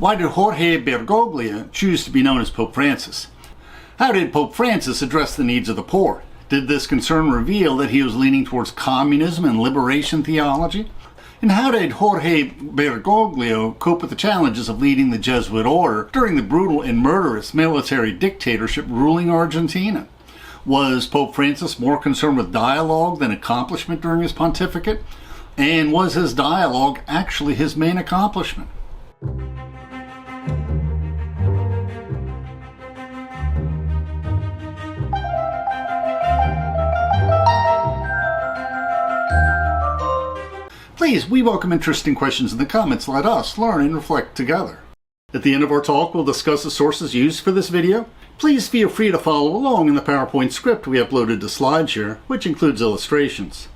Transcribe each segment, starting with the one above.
Why did Jorge Bergoglio choose to be known as Pope Francis? How did Pope Francis address the needs of the poor? Did this concern reveal that he was leaning towards communism and liberation theology? And how did Jorge Bergoglio cope with the challenges of leading the Jesuit Order during the brutal and murderous military dictatorship ruling Argentina? Was Pope Francis more concerned with dialogue than accomplishment during his pontificate? And was his dialogue actually his main accomplishment? Please, we welcome interesting questions in the comments. Let us learn and reflect together. At the end of our talk, we'll discuss the sources used for this video. Please feel free to follow along in the PowerPoint script we uploaded to SlideShare, which includes illustrations.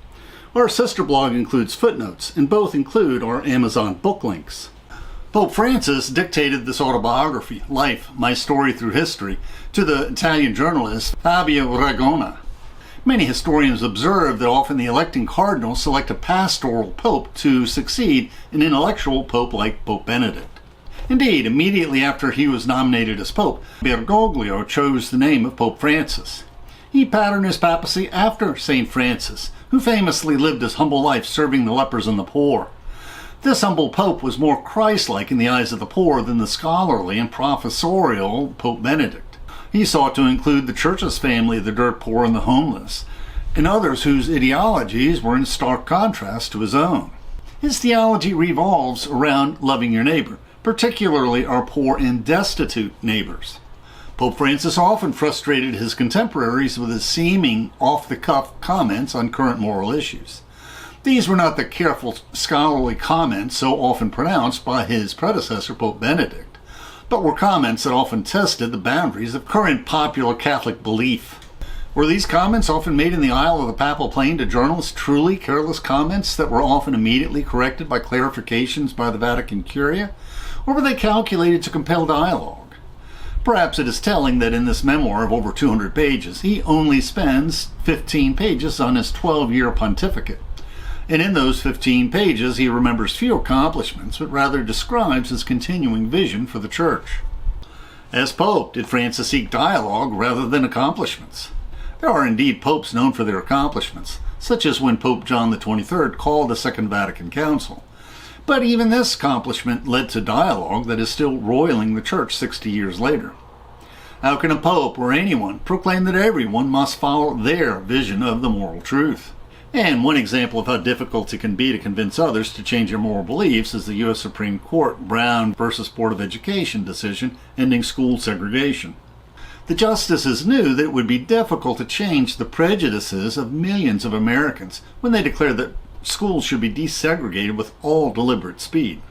Our sister blog includes footnotes, and both include our Amazon book links. Pope Francis dictated this autobiography, Life, My Story Through History, to the Italian journalist Fabio Ragona. Many historians observe that often the electing cardinals select a pastoral pope to succeed an intellectual pope like Pope Benedict. Indeed, immediately after he was nominated as pope, Bergoglio chose the name of Pope Francis. He patterned his papacy after St Francis, who famously lived his humble life serving the lepers and the poor. This humble pope was more Christ-like in the eyes of the poor than the scholarly and professorial Pope Benedict. He sought to include the Church's family, the dirt poor and the homeless, and others whose ideologies were in stark contrast to his own. His theology revolves around loving your neighbor, particularly our poor and destitute neighbors. Pope Francis often frustrated his contemporaries with his seeming off-the-cuff comments on current moral issues. These were not the careful scholarly comments so often pronounced by his predecessor, Pope Benedict, but were comments that often tested the boundaries of current popular Catholic belief. Were these comments often made in the aisle of the papal plane to journalists truly careless comments that were often immediately corrected by clarifications by the Vatican Curia? Or were they calculated to compel dialogue? Perhaps it is telling that in this memoir of over 200 pages, he only spends 15 pages on his 12-year pontificate. And in those 15 pages, he remembers few accomplishments, but rather describes his continuing vision for the Church. As Pope, did Francis seek dialogue rather than accomplishments? There are indeed popes known for their accomplishments, such as when Pope John XXIII called the Second Vatican Council. But even this accomplishment led to dialogue that is still roiling the Church 60 years later. How can a pope or anyone proclaim that everyone must follow their vision of the moral truth? And one example of how difficult it can be to convince others to change their moral beliefs is the U.S. Supreme Court Brown versus Board of Education decision ending school segregation. The justices knew that it would be difficult to change the prejudices of millions of Americans when they declared that schools should be desegregated with all deliberate speed.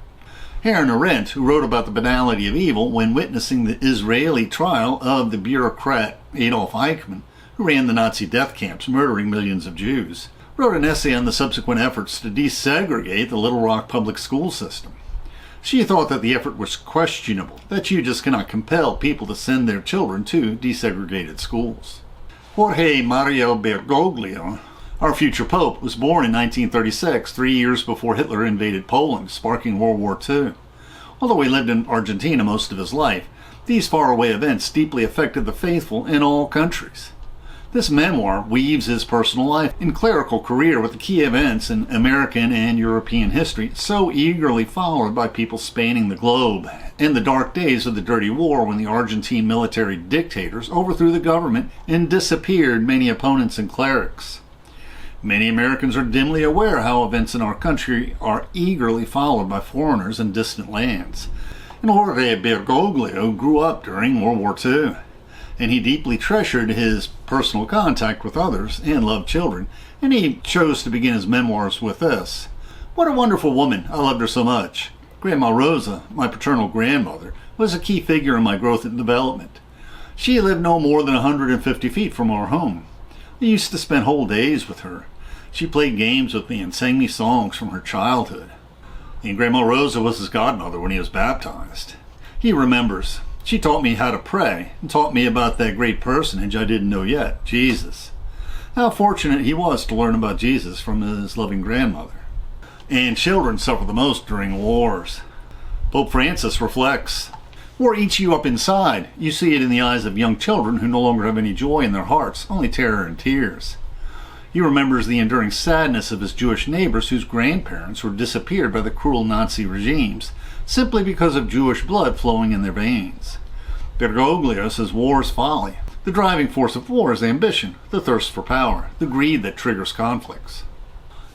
Hannah Arendt, who wrote about the banality of evil when witnessing the Israeli trial of the bureaucrat Adolf Eichmann, who ran the Nazi death camps murdering millions of Jews, wrote an essay on the subsequent efforts to desegregate the Little Rock public school system. She thought that the effort was questionable, that you just cannot compel people to send their children to desegregated schools. Jorge Mario Bergoglio, our future pope, was born in 1936, 3 years before Hitler invaded Poland, sparking World War II. Although he lived in Argentina most of his life, these faraway events deeply affected the faithful in all countries. This memoir weaves his personal life and clerical career with the key events in American and European history so eagerly followed by people spanning the globe, and the dark days of the Dirty War when the Argentine military dictators overthrew the government and disappeared many opponents and clerics. Many Americans are dimly aware how events in our country are eagerly followed by foreigners in distant lands. And Jorge Bergoglio grew up during World War II. And he deeply treasured his personal contact with others and loved children, and he chose to begin his memoirs with this. What a wonderful woman, I loved her so much. Grandma Rosa, my paternal grandmother, was a key figure in my growth and development. She lived no more than 150 feet from our home. I used to spend whole days with her. She played games with me and sang me songs from her childhood. And Grandma Rosa was his godmother when he was baptized. He remembers. She taught me how to pray and taught me about that great personage I didn't know yet, Jesus. How fortunate he was to learn about Jesus from his loving grandmother. And children suffer the most during wars. Pope Francis reflects, "War eats you up inside. You see it in the eyes of young children who no longer have any joy in their hearts, only terror and tears." He remembers the enduring sadness of his Jewish neighbors whose grandparents were disappeared by the cruel Nazi regimes simply because of Jewish blood flowing in their veins. Bergoglio says war is folly. The driving force of war is ambition, the thirst for power, the greed that triggers conflicts.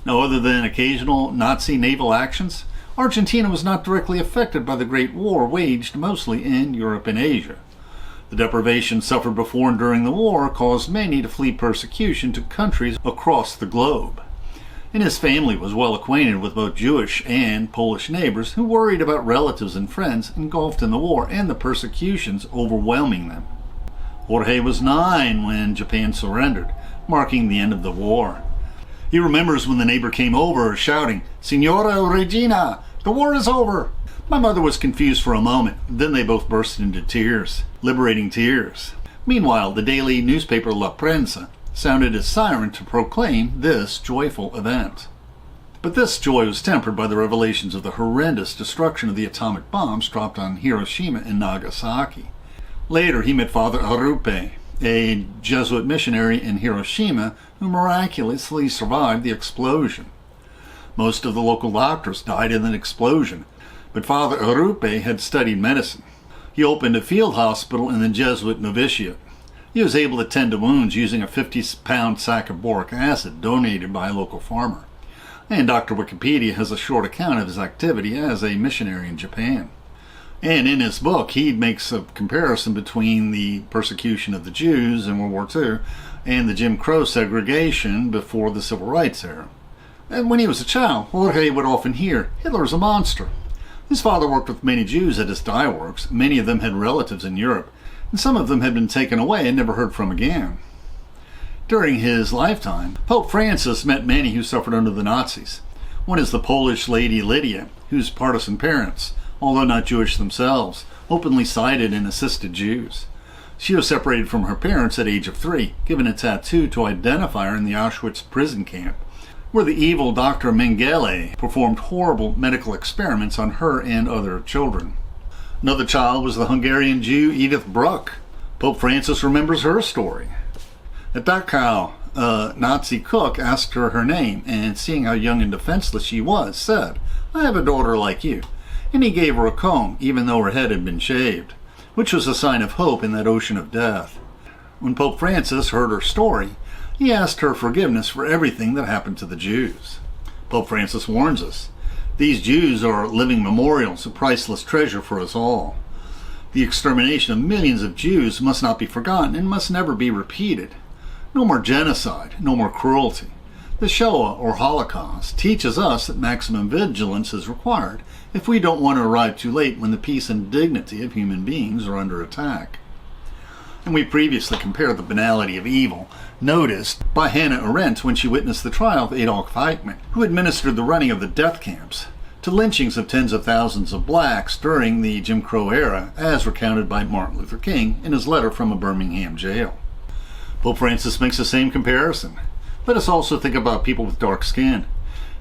Now, other than occasional Nazi naval actions, Argentina was not directly affected by the Great War waged mostly in Europe and Asia. The deprivation suffered before and during the war caused many to flee persecution to countries across the globe. And his family was well acquainted with both Jewish and Polish neighbors who worried about relatives and friends engulfed in the war and the persecutions overwhelming them. Jorge was 9 when Japan surrendered, marking the end of the war. He remembers when the neighbor came over shouting, "Signora Regina, the war is over!" My mother was confused for a moment, then they both burst into tears, liberating tears. Meanwhile, the daily newspaper La Prensa sounded its siren to proclaim this joyful event. But this joy was tempered by the revelations of the horrendous destruction of the atomic bombs dropped on Hiroshima and Nagasaki. Later, he met Father Bergoglio, a Jesuit missionary in Hiroshima who miraculously survived the explosion. Most of the local doctors died in an explosion, but Father Bergoglio had studied medicine. He opened a field hospital in the Jesuit novitiate. He was able to tend to wounds using a 50-pound sack of boric acid donated by a local farmer. And Dr. Wikipedia has a short account of his activity as a missionary in Japan. And in his book, he makes a comparison between the persecution of the Jews in World War II and the Jim Crow segregation before the Civil Rights era. And when he was a child, Jorge would often hear, "Hitler's a monster." His father worked with many Jews at his dye works. Many of them had relatives in Europe, and some of them had been taken away and never heard from again. During his lifetime, Pope Francis met many who suffered under the Nazis. One is the Polish lady Lydia, whose partisan parents, although not Jewish themselves, openly sided and assisted Jews. She was separated from her parents at age of 3, given a tattoo to identify her in the Auschwitz prison camp, where the evil Dr. Mengele performed horrible medical experiments on her and other children. Another child was the Hungarian Jew Edith Bruck. Pope Francis remembers her story. At Dachau, a Nazi cook asked her name, and seeing how young and defenseless she was, said, "I have a daughter like you." And he gave her a comb, even though her head had been shaved, which was a sign of hope in that ocean of death. When Pope Francis heard her story, he asked her forgiveness for everything that happened to the Jews. Pope Francis warns us, these Jews are living memorials, a priceless treasure for us all. The extermination of millions of Jews must not be forgotten and must never be repeated. No more genocide, no more cruelty. The Shoah, or Holocaust, teaches us that maximum vigilance is required if we don't want to arrive too late when the peace and dignity of human beings are under attack. And we previously compared the banality of evil noticed by Hannah Arendt when she witnessed the trial of Adolf Eichmann, who administered the running of the death camps, to lynchings of tens of thousands of blacks during the Jim Crow era, as recounted by Martin Luther King in his letter from a Birmingham jail. Pope Francis makes the same comparison. Let us also think about people with dark skin.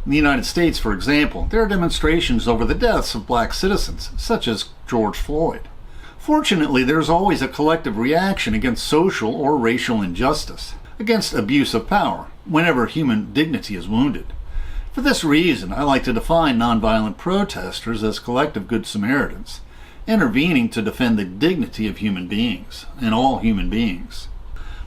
In the United States, for example, there are demonstrations over the deaths of black citizens, such as George Floyd. Fortunately, there is always a collective reaction against social or racial injustice, against abuse of power, whenever human dignity is wounded. For this reason, I like to define nonviolent protesters as collective Good Samaritans, intervening to defend the dignity of human beings, and all human beings.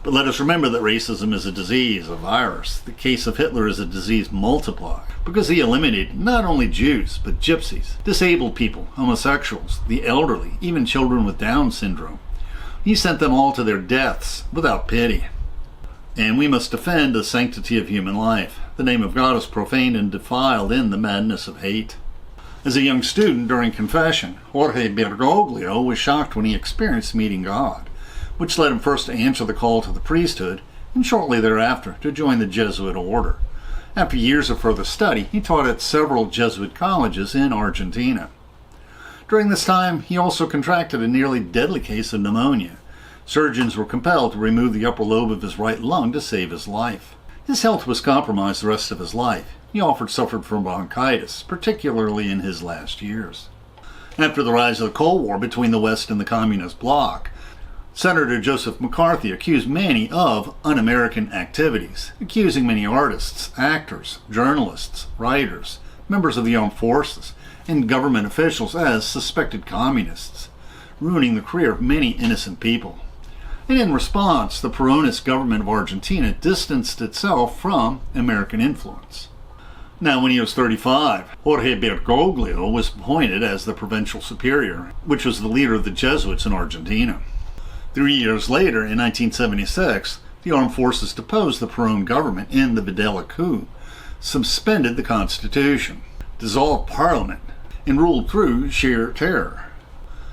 But let us remember that racism is a disease, a virus. The case of Hitler is a disease multiplied, because he eliminated not only Jews, but gypsies, disabled people, homosexuals, the elderly, even children with Down syndrome. He sent them all to their deaths without pity. And we must defend the sanctity of human life. The name of God is profaned and defiled in the madness of hate. As a young student during confession, Jorge Bergoglio was shocked when he experienced meeting God, which led him first to answer the call to the priesthood, and shortly thereafter to join the Jesuit Order. After years of further study, he taught at several Jesuit colleges in Argentina. During this time, he also contracted a nearly deadly case of pneumonia. Surgeons were compelled to remove the upper lobe of his right lung to save his life. His health was compromised the rest of his life. He often suffered from bronchitis, particularly in his last years. After the rise of the Cold War between the West and the Communist bloc, Senator Joseph McCarthy accused many of un-American activities, accusing many artists, actors, journalists, writers, members of the armed forces, and government officials as suspected communists, ruining the career of many innocent people. And in response, the Peronist government of Argentina distanced itself from American influence. Now, when he was 35, Jorge Bergoglio was appointed as the provincial superior, which was the leader of the Jesuits in Argentina. 3 years later, in 1976, the armed forces deposed the Peron government in the Videla coup, suspended the Constitution, dissolved Parliament, and ruled through sheer terror.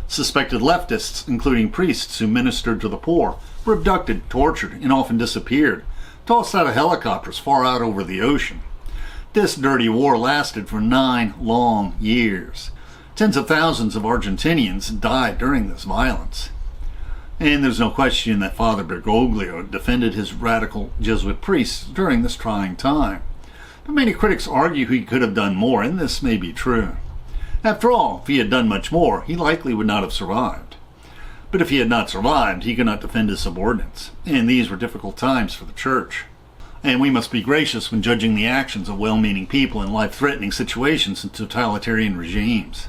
Suspected leftists, including priests who ministered to the poor, were abducted, tortured, and often disappeared, tossed out of helicopters far out over the ocean. This dirty war lasted for 9 long years. Tens of thousands of Argentinians died during this violence. And there's no question that Father Bergoglio defended his radical Jesuit priests during this trying time. But many critics argue he could have done more, and this may be true. After all, if he had done much more, he likely would not have survived. But if he had not survived, he could not defend his subordinates, and these were difficult times for the Church. And we must be gracious when judging the actions of well-meaning people in life-threatening situations in totalitarian regimes.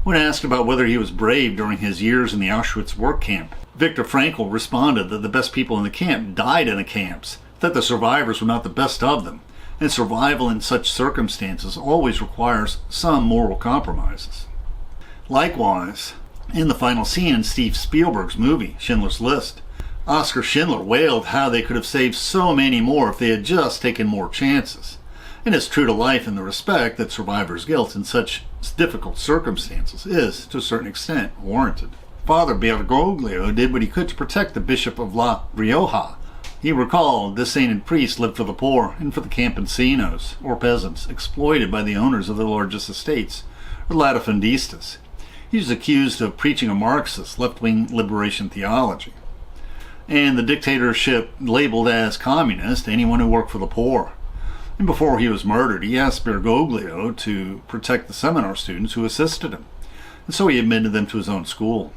When asked about whether he was brave during his years in the Auschwitz work camp, Viktor Frankl responded that the best people in the camp died in the camps, that the survivors were not the best of them, and survival in such circumstances always requires some moral compromises. Likewise, in the final scene in Steve Spielberg's movie, Schindler's List, Oskar Schindler wailed how they could have saved so many more if they had just taken more chances. And it's true to life in the respect that survivor's guilt in such difficult circumstances is, to a certain extent, warranted. Father Bergoglio did what he could to protect the Bishop of La Rioja. He recalled this sainted priest lived for the poor and for the campesinos, or peasants, exploited by the owners of the largest estates, or latifundistas. He was accused of preaching a Marxist, left-wing liberation theology. And the dictatorship labeled as communist anyone who worked for the poor. And before he was murdered, he asked Bergoglio to protect the seminar students who assisted him. And so he admitted them to his own school.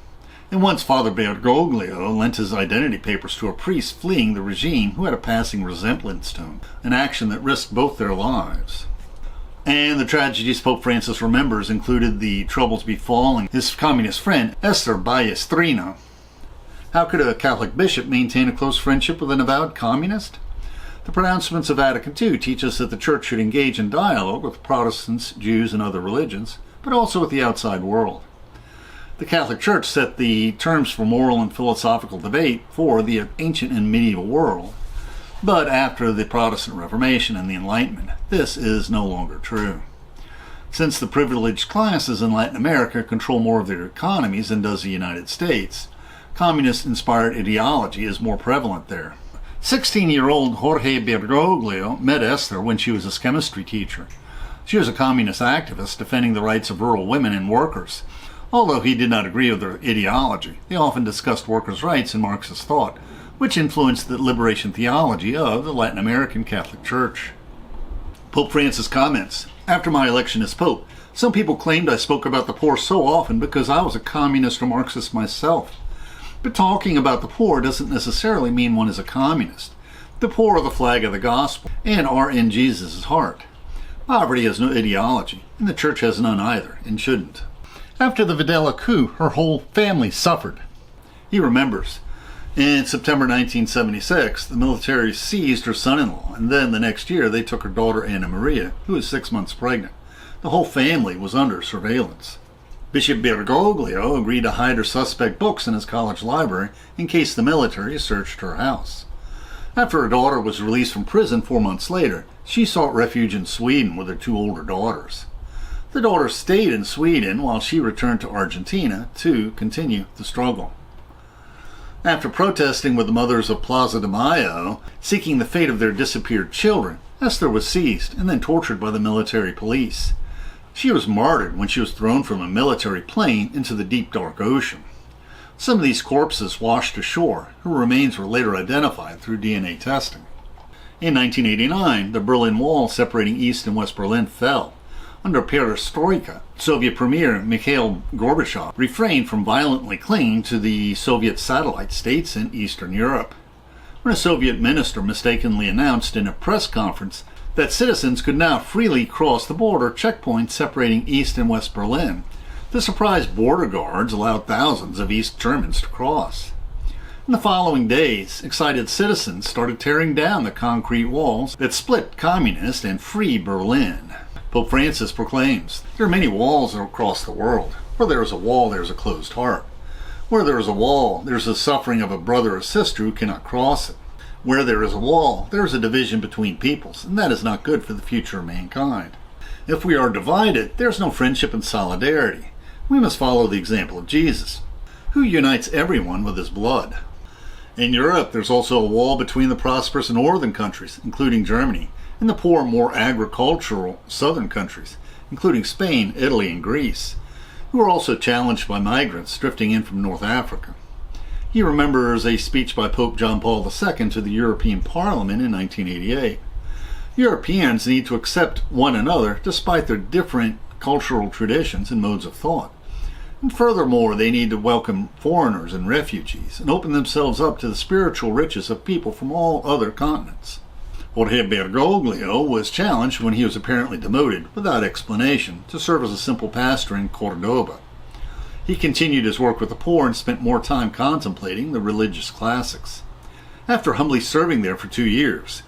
And once Father Bergoglio lent his identity papers to a priest fleeing the regime who had a passing resemblance to him, an action that risked both their lives. And the tragedies Pope Francis remembers included the troubles befalling his communist friend Esther Ballestrina. How could a Catholic bishop maintain a close friendship with an avowed communist? The pronouncements of Vatican II teach us that the Church should engage in dialogue with Protestants, Jews, and other religions, but also with the outside world. The Catholic Church set the terms for moral and philosophical debate for the ancient and medieval world, but after the Protestant Reformation and the Enlightenment, this is no longer true. Since the privileged classes in Latin America control more of their economies than does the United States, communist-inspired ideology is more prevalent there. 16-year-old Jorge Bergoglio met Esther when she was a chemistry teacher. She was a communist activist defending the rights of rural women and workers. Although he did not agree with their ideology, they often discussed workers' rights and Marxist thought, which influenced the liberation theology of the Latin American Catholic Church. Pope Francis comments, "After my election as Pope, some people claimed I spoke about the poor so often because I was a communist or Marxist myself. But talking about the poor doesn't necessarily mean one is a communist. The poor are the flag of the gospel and are in Jesus' heart. Poverty has no ideology, and the Church has none either, and shouldn't." After the Videla coup, her whole family suffered. He remembers, in September 1976, the military seized her son-in-law, and then the next year they took her daughter Anna Maria, who was 6 months pregnant. The whole family was under surveillance. Bishop Bergoglio agreed to hide her suspect books in his college library in case the military searched her house. After her daughter was released from prison 4 months later, she sought refuge in Sweden with her 2 older daughters. The daughter stayed in Sweden while she returned to Argentina to continue the struggle. After protesting with the mothers of Plaza de Mayo, seeking the fate of their disappeared children, Esther was seized and then tortured by the military police. She was martyred when she was thrown from a military plane into the deep dark ocean. Some of these corpses washed ashore. Her remains were later identified through DNA testing. In 1989, the Berlin Wall separating East and West Berlin fell. Under Perestroika, Soviet Premier Mikhail Gorbachev refrained from violently clinging to the Soviet satellite states in Eastern Europe. When a Soviet minister mistakenly announced in a press conference that citizens could now freely cross the border checkpoints separating East and West Berlin, the surprised border guards allowed thousands of East Germans to cross. In the following days, excited citizens started tearing down the concrete walls that split communist and free Berlin. Pope Francis proclaims, "There are many walls across the world. Where there is a wall, there is a closed heart. Where there is a wall, there is the suffering of a brother or sister who cannot cross it. Where there is a wall, there is a division between peoples, and that is not good for the future of mankind. If we are divided, there is no friendship and solidarity. We must follow the example of Jesus, who unites everyone with his blood." In Europe, there's also a wall between the prosperous northern countries, including Germany, and the poor, more agricultural southern countries, including Spain, Italy, and Greece, who are also challenged by migrants drifting in from North Africa. He remembers a speech by Pope John Paul II to the European Parliament in 1988. Europeans need to accept one another despite their different cultural traditions and modes of thought. And furthermore, they need to welcome foreigners and refugees and open themselves up to the spiritual riches of people from all other continents. Jorge Bergoglio was challenged when he was apparently demoted, without explanation, to serve as a simple pastor in Cordoba. He continued his work with the poor and spent more time contemplating the religious classics. After humbly serving there for 2 years,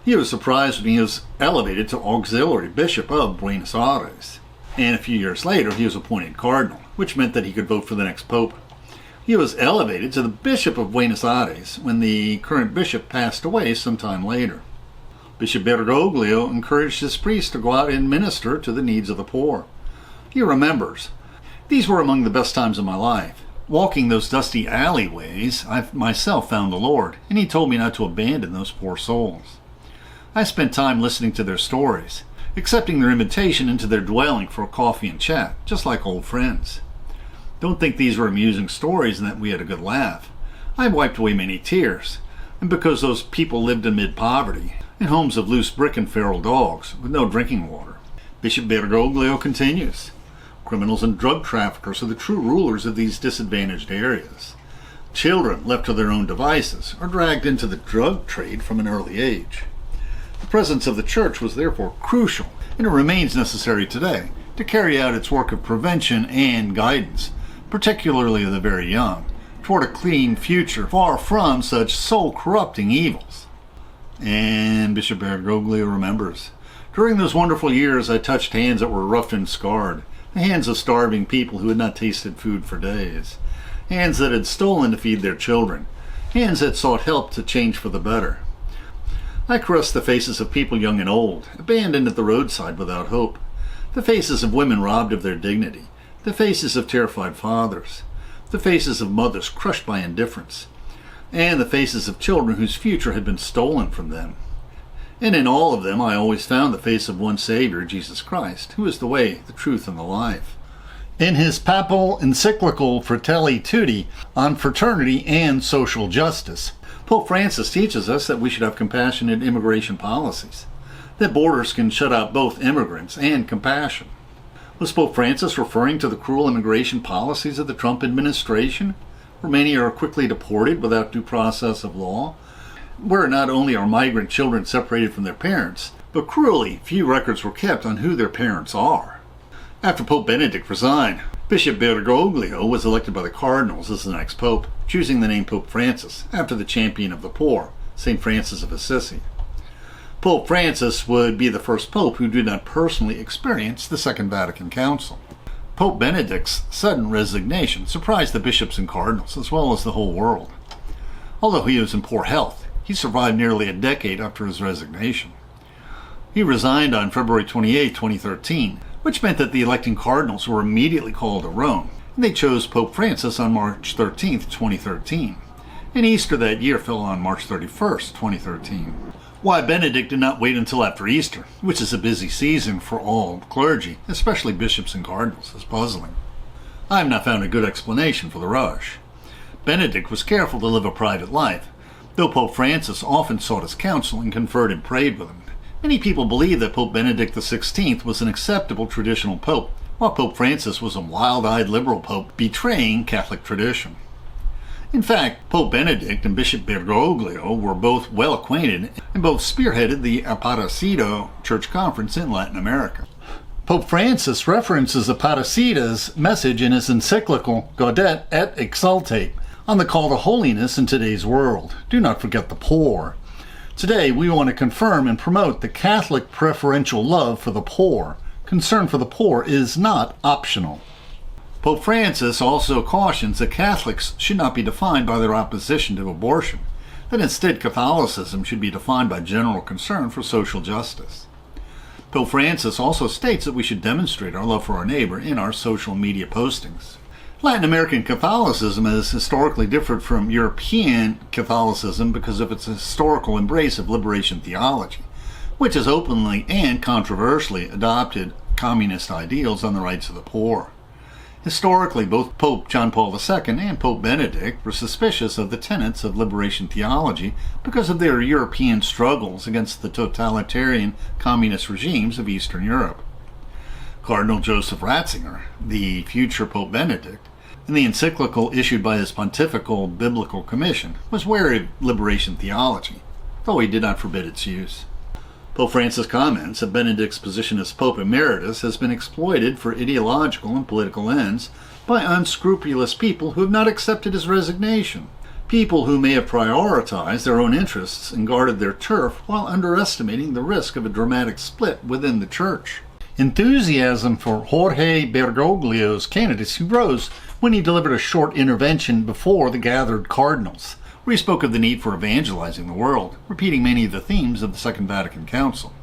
he was surprised when he was elevated to auxiliary bishop of Buenos Aires. And a few years later, he was appointed cardinal, which meant that he could vote for the next pope. He was elevated to the Bishop of Buenos Aires when the current bishop passed away some time later. Bishop Bergoglio encouraged his priests to go out and minister to the needs of the poor. He remembers, "These were among the best times of my life. Walking those dusty alleyways, I myself found the Lord, and he told me not to abandon those poor souls. I spent time listening to their stories, accepting their invitation into their dwelling for a coffee and chat, just like old friends. Don't think these were amusing stories and that we had a good laugh. I wiped away many tears, and because those people lived amid poverty, in homes of loose brick and feral dogs, with no drinking water." Bishop Bergoglio continues, "Criminals and drug traffickers are the true rulers of these disadvantaged areas. Children, left to their own devices, are dragged into the drug trade from an early age. The presence of the Church was therefore crucial, and it remains necessary today, to carry out its work of prevention and guidance, particularly of the very young, toward a clean future far from such soul-corrupting evils." And Bishop Bergoglio remembers, "During those wonderful years I touched hands that were rough and scarred, the hands of starving people who had not tasted food for days, hands that had stolen to feed their children, hands that sought help to change for the better. I caressed the faces of people young and old, abandoned at the roadside without hope, the faces of women robbed of their dignity, the faces of terrified fathers, the faces of mothers crushed by indifference, and the faces of children whose future had been stolen from them. And in all of them I always found the face of one Savior, Jesus Christ, who is the way, the truth, and the life." In his papal encyclical Fratelli Tutti on fraternity and social justice, Pope Francis teaches us that we should have compassionate immigration policies, that borders can shut out both immigrants and compassion. Was Pope Francis referring to the cruel immigration policies of the Trump administration, where many are quickly deported without due process of law, where not only are migrant children separated from their parents, but cruelly few records were kept on who their parents are? After Pope Benedict resigned, Bishop Bergoglio was elected by the cardinals as the next pope, choosing the name Pope Francis after the champion of the poor, St Francis of Assisi. Pope Francis would be the first pope who did not personally experience the Second Vatican Council. Pope Benedict's sudden resignation surprised the bishops and cardinals, as well as the whole world. Although he was in poor health, he survived nearly a decade after his resignation. He resigned on February 28, 2013, which meant that the electing cardinals were immediately called to Rome, and they chose Pope Francis on March 13, 2013. And Easter that year fell on March 31, 2013. Why Benedict did not wait until after Easter, which is a busy season for all clergy, especially bishops and cardinals, is puzzling. I have not found a good explanation for the rush. Benedict was careful to live a private life, though Pope Francis often sought his counsel and conferred and prayed with him, Many people believe that Pope Benedict XVI was an acceptable traditional pope, while Pope Francis was a wild-eyed liberal pope betraying Catholic tradition. In fact, Pope Benedict and Bishop Bergoglio were both well acquainted and both spearheaded the Aparecido Church Conference in Latin America. Pope Francis references Aparecida's message in his encyclical Gaudet et Exsultate on the call to holiness in today's world. Do not forget the poor. Today, we want to confirm and promote the Catholic preferential love for the poor. Concern for the poor is not optional. Pope Francis also cautions that Catholics should not be defined by their opposition to abortion, that instead Catholicism should be defined by general concern for social justice. Pope Francis also states that we should demonstrate our love for our neighbor in our social media postings. Latin American Catholicism has historically differed from European Catholicism because of its historical embrace of liberation theology, which has openly and controversially adopted communist ideals on the rights of the poor. Historically, both Pope John Paul II and Pope Benedict were suspicious of the tenets of liberation theology because of their European struggles against the totalitarian communist regimes of Eastern Europe. Cardinal Joseph Ratzinger, the future Pope Benedict, in the encyclical issued by his Pontifical Biblical Commission, was wary of liberation theology, though he did not forbid its use. Pope Francis comments that Benedict's position as Pope Emeritus has been exploited for ideological and political ends by unscrupulous people who have not accepted his resignation, people who may have prioritized their own interests and guarded their turf while underestimating the risk of a dramatic split within the Church. Enthusiasm for Jorge Bergoglio's candidacy rose when he delivered a short intervention before the gathered cardinals, where he spoke of the need for evangelizing the world, repeating many of the themes of the Second Vatican Council.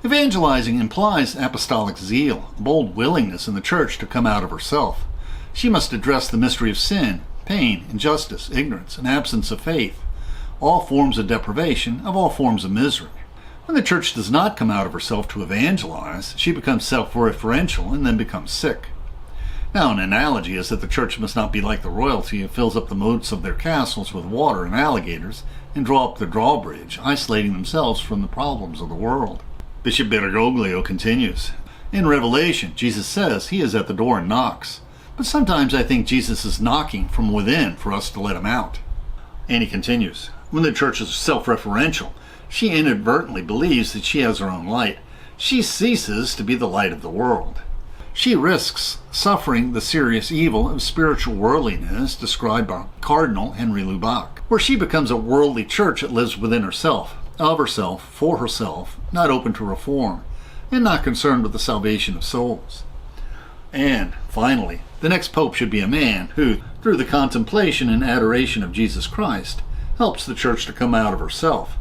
Evangelizing implies apostolic zeal, a bold willingness in the Church to come out of herself. She must address the mystery of sin, pain, injustice, ignorance, and absence of faith, all forms of deprivation, of all forms of misery. When the Church does not come out of herself to evangelize, she becomes self-referential and then becomes sick. Now, an analogy is that the Church must not be like the royalty who fills up the moats of their castles with water and alligators and draw up the drawbridge, isolating themselves from the problems of the world. Bishop Bergoglio continues, in Revelation, Jesus says he is at the door and knocks, but sometimes I think Jesus is knocking from within for us to let him out. And he continues, when the Church is self-referential, she inadvertently believes that she has her own light. She ceases to be the light of the world. She risks suffering the serious evil of spiritual worldliness described by Cardinal Henry Lubac, where she becomes a worldly church that lives within herself, of herself, for herself, not open to reform, and not concerned with the salvation of souls. And, finally, the next pope should be a man who, through the contemplation and adoration of Jesus Christ, helps the Church to come out of herself,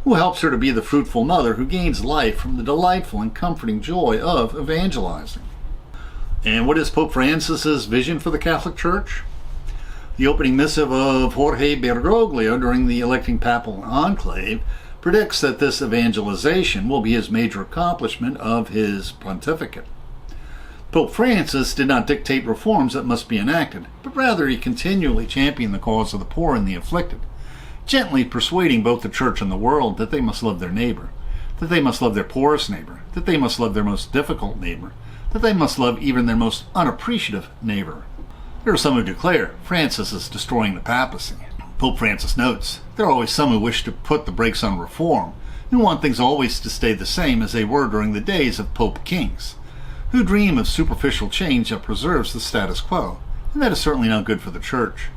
who helps her to be the fruitful mother who gains life from the delightful and comforting joy of evangelizing. And what is Pope Francis's vision for the Catholic Church? The opening missive of Jorge Bergoglio during the electing papal enclave predicts that this evangelization will be his major accomplishment of his pontificate. Pope Francis did not dictate reforms that must be enacted, but rather he continually championed the cause of the poor and the afflicted, gently persuading both the Church and the world that they must love their neighbor, that they must love their poorest neighbor, that they must love their most difficult neighbor, that they must love even their most unappreciative neighbor. There are some who declare Francis is destroying the papacy. Pope Francis notes, there are always some who wish to put the brakes on reform, who want things always to stay the same as they were during the days of Pope Kings, who dream of superficial change that preserves the status quo, and that is certainly not good for the Church.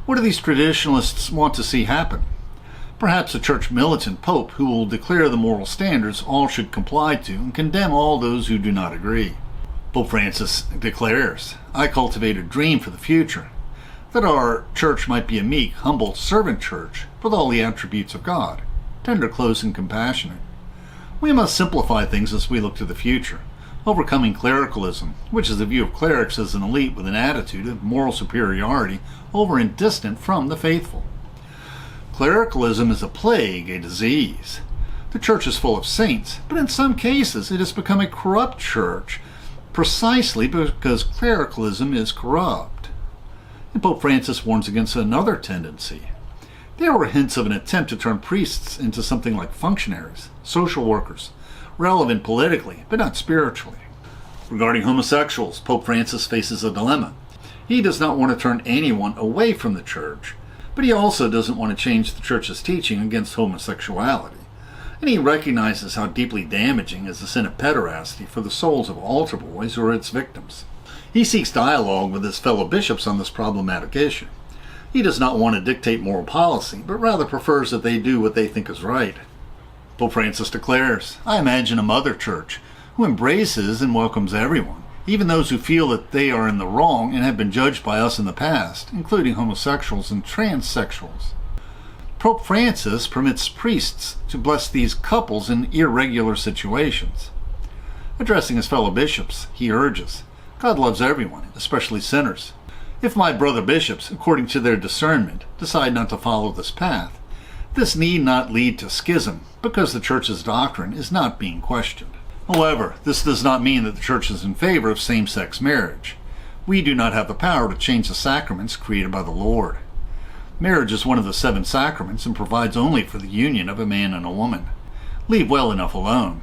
What do these traditionalists want to see happen? Perhaps a Church militant pope who will declare the moral standards all should comply to and condemn all those who do not agree. Pope Francis declares, I cultivate a dream for the future, that our Church might be a meek, humble servant Church with all the attributes of God, tender, close, and compassionate. We must simplify things as we look to the future, overcoming clericalism, which is the view of clerics as an elite with an attitude of moral superiority over and distant from the faithful. Clericalism is a plague, a disease. The Church is full of saints, but in some cases it has become a corrupt Church precisely because clericalism is corrupt. And Pope Francis warns against another tendency, There were hints of an attempt to turn priests into something like functionaries, social workers, relevant politically, but not spiritually. Regarding homosexuals, Pope Francis faces a dilemma. He does not want to turn anyone away from the Church, but he also doesn't want to change the Church's teaching against homosexuality. And he recognizes how deeply damaging is the sin of pederasty for the souls of altar boys or its victims. He seeks dialogue with his fellow bishops on this problematic issue. He does not want to dictate moral policy, but rather prefers that they do what they think is right. Pope Francis declares, "I imagine a mother church who embraces and welcomes everyone, even those who feel that they are in the wrong and have been judged by us in the past, including homosexuals and transsexuals." Pope Francis permits priests to bless these couples in irregular situations. Addressing his fellow bishops, he urges, "God loves everyone, especially sinners. If my brother bishops, according to their discernment, decide not to follow this path, this need not lead to schism, because the Church's doctrine is not being questioned. However, this does not mean that the Church is in favor of same-sex marriage. We do not have the power to change the sacraments created by the Lord. Marriage is one of the 7 sacraments and provides only for the union of a man and a woman. Leave well enough alone.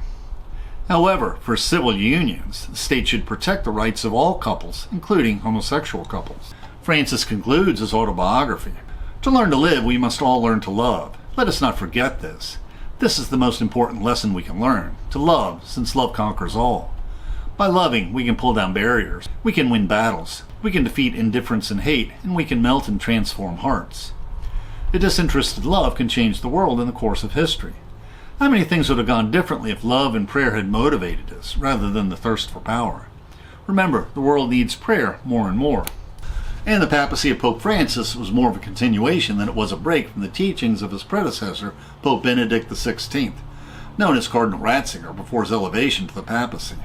However, for civil unions, the state should protect the rights of all couples, including homosexual couples." Francis concludes his autobiography. "To learn to live, we must all learn to love. Let us not forget this. This is the most important lesson we can learn, to love, since love conquers all. By loving, we can pull down barriers, we can win battles, we can defeat indifference and hate, and we can melt and transform hearts. A disinterested love can change the world in the course of history. How many things would have gone differently if love and prayer had motivated us, rather than the thirst for power? Remember, the world needs prayer more and more." And the papacy of Pope Francis was more of a continuation than it was a break from the teachings of his predecessor, Pope Benedict XVI, known as Cardinal Ratzinger before his elevation to the papacy.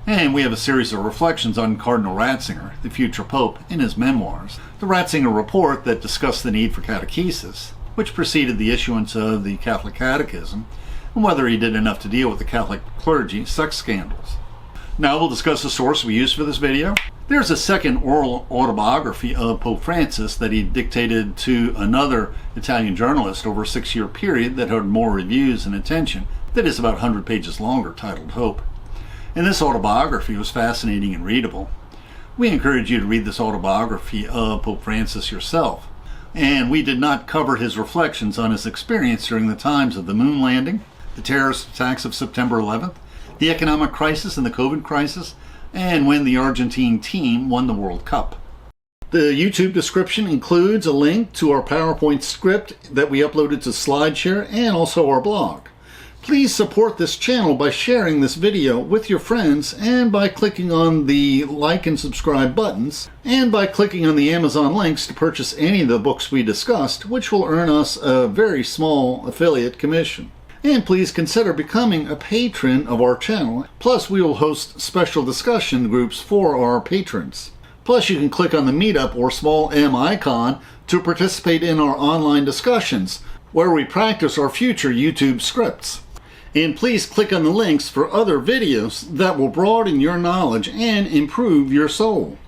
And we have a series of reflections on Cardinal Ratzinger, the future Pope, in his memoirs. The Ratzinger Report that discussed the need for catechesis, which preceded the issuance of the Catholic Catechism, and whether he did enough to deal with the Catholic clergy sex scandals. Now we'll discuss the source we used for this video. There's a second oral autobiography of Pope Francis that he dictated to another Italian journalist over a 6-year period that had more reviews and attention, that is about 100 pages longer, titled Hope. And this autobiography was fascinating and readable. We encourage you to read this autobiography of Pope Francis yourself. And we did not cover his reflections on his experience during the times of the moon landing, the terrorist attacks of September 11th, the economic crisis and the COVID crisis, and when the Argentine team won the World Cup. The YouTube description includes a link to our PowerPoint script that we uploaded to SlideShare and also our blog. Please support this channel by sharing this video with your friends and by clicking on the like and subscribe buttons and by clicking on the Amazon links to purchase any of the books we discussed, which will earn us a very small affiliate commission. And please consider becoming a patron of our channel. Plus, we will host special discussion groups for our patrons. Plus, you can click on the Meetup or small M icon to participate in our online discussions, where we practice our future YouTube scripts. And please click on the links for other videos that will broaden your knowledge and improve your soul.